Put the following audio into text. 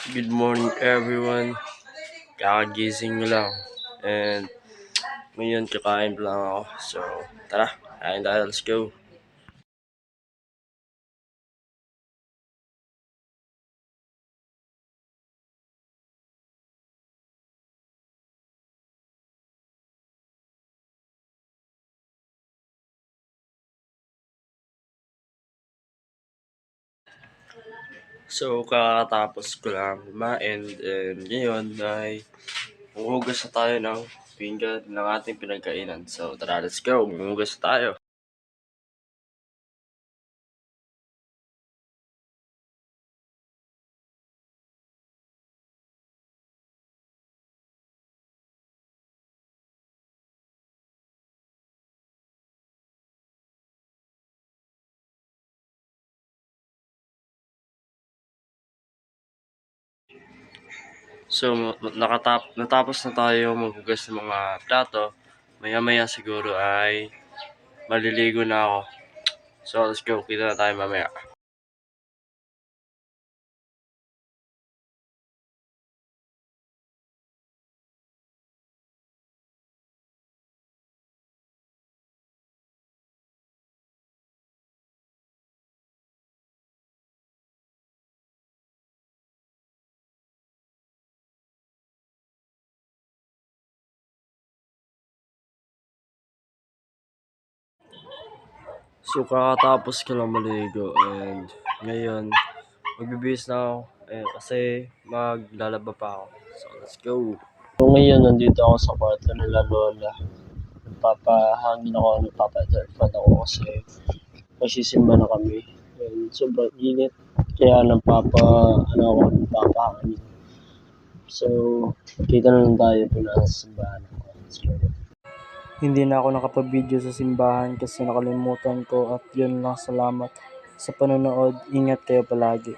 Good morning everyone. Kakagising ko lang. And ngayon kakain pa lang ako. So tara, kain tayo. Let's go. So kakatapos ko lang kumain. And ngayon ay huhugas na tayo ng pinggan ng ating pinagkainan. So tara, let's go. Huhugas na tayo. So natapos na tayo maghugas ng mga plato. Maya maya siguro ay maliligo na ako. So let's go. Kita na tayo mamaya. So kakatapos ko lang maligo and ngayon magbibihis na ako kasi maglalaba pa ako. So let's go. So ngayon nandito ako sa kwarto nila Lola. Nagpapahangin ako, nagpapa-earphone ako kasi magsisimba na kami. And sobrang init kaya nagpapahangin. So kita na lang tayo kung nasa simbahan ako. Let's go. Hindi na ako nakapag-video sa simbahan kasi nakalimutan ko at yun lang, salamat sa panonood. Ingat kayo palagi.